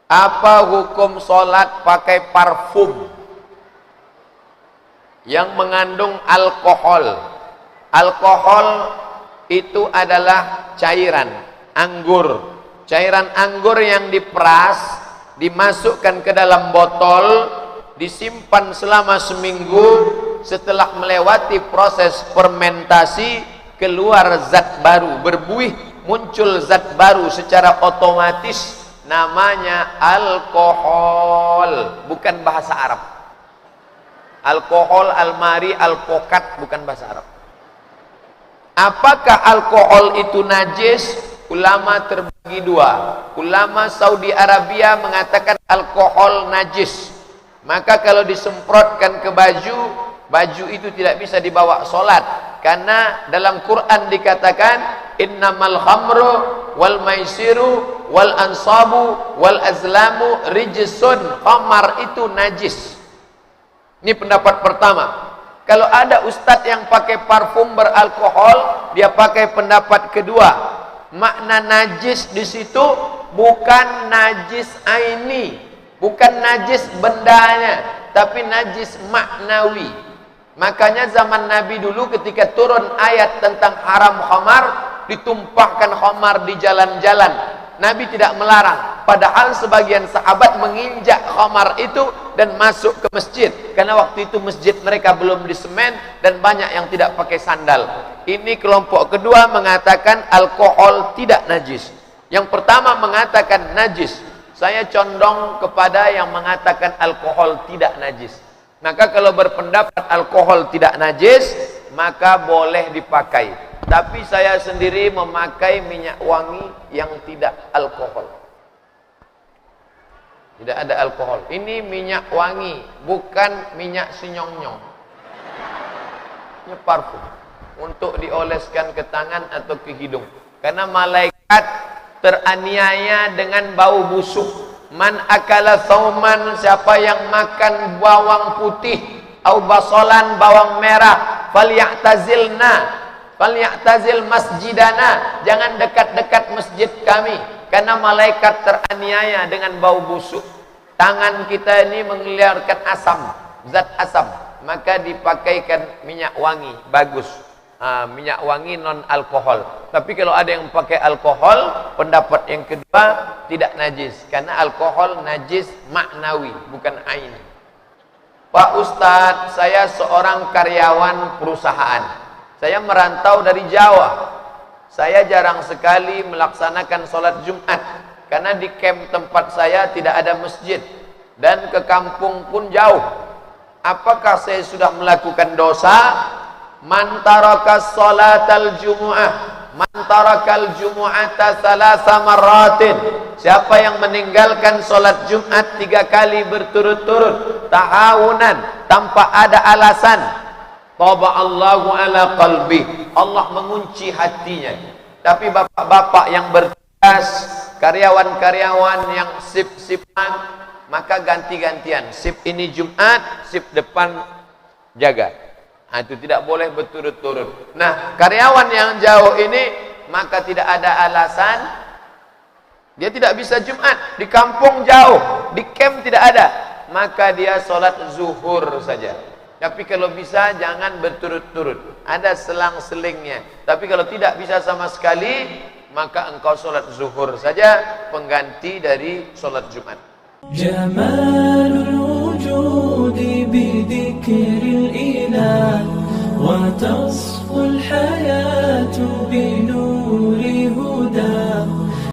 Apa hukum sholat pakai parfum yang mengandung alkohol? Alkohol itu adalah cairan anggur. Cairan anggur yang diperas, dimasukkan ke dalam botol, disimpan selama seminggu. Setelah melewati proses fermentasi, keluar zat baru, berbuih, muncul zat baru secara otomatis. Namanya alkohol, bukan bahasa Arab. Alkohol, almari, alpokat, bukan bahasa Arab. Apakah alkohol itu najis? Ulama terbagi dua. Ulama Saudi Arabia mengatakan alkohol najis. Maka kalau disemprotkan ke baju, baju itu tidak bisa dibawa sholat. Karena dalam Quran dikatakan innamal khamru wal maisiru wal ansabu wal azlamu rijsun. Khamar itu najis. Ini pendapat pertama. Kalau ada ustadz yang pakai parfum beralkohol, dia pakai pendapat kedua. Makna najis di situ bukan najis aini, bukan najis bendanya, tapi najis maknawi. Makanya zaman Nabi dulu ketika turun ayat tentang haram khamar, ditumpahkan khamar di jalan-jalan. Nabi tidak melarang, padahal sebagian sahabat menginjak khamar itu dan masuk ke masjid, karena waktu itu masjid mereka belum disemen dan banyak yang tidak pakai sandal. Ini kelompok kedua mengatakan alkohol tidak najis. Yang pertama mengatakan najis. Saya condong kepada yang mengatakan alkohol tidak najis. Maka kalau berpendapat alkohol tidak najis, maka boleh dipakai. Tapi saya sendiri memakai minyak wangi yang tidak alkohol. Tidak ada alkohol. Ini minyak wangi, bukan minyak sinyong-nyong. Ini parfum untuk dioleskan ke tangan atau ke hidung. Karena malaikat teraniaya dengan bau busuk. Man akala thauman, siapa yang makan bawang putih, au basolan, bawang merah, falyatazil masjidana, jangan dekat-dekat masjid kami, karena malaikat teraniaya dengan bau busuk. Tangan kita ini mengeluarkan asam, zat asam, maka dipakaikan minyak wangi, bagus. Minyak wangi non alkohol. Tapi kalau ada yang pakai alkohol, pendapat yang kedua tidak najis, karena alkohol najis maknawi, bukan aini. Pak Ustadz, saya seorang karyawan perusahaan. Saya merantau dari Jawa. Saya jarang sekali melaksanakan sholat Jumat, karena di camp tempat saya tidak ada masjid, dan ke kampung pun jauh. Apakah saya sudah melakukan dosa? Man taraka sholatal jumu'ah, man tarakal jumu'ata salasa marratin, siapa yang meninggalkan sholat Jumat 3 kali berturut-turut tahawunan, tanpa ada alasan, taba'allahu ala qalbi, Allah mengunci hatinya. Tapi bapak-bapak yang bertugas, karyawan-karyawan yang sip-sipan, maka ganti-gantian, sip ini Jumat, sip depan jaga. Itu tidak boleh berturut-turut. Nah, karyawan yang jauh ini, maka tidak ada alasan, dia tidak bisa Jumat, di kampung jauh, di camp tidak ada, maka dia sholat zuhur saja. Tapi kalau bisa jangan berturut-turut, ada selang-selingnya. Tapi kalau tidak bisa sama sekali, maka engkau sholat zuhur saja, pengganti dari sholat Jumat. Jamalul wujudi bi dzikril ilah wa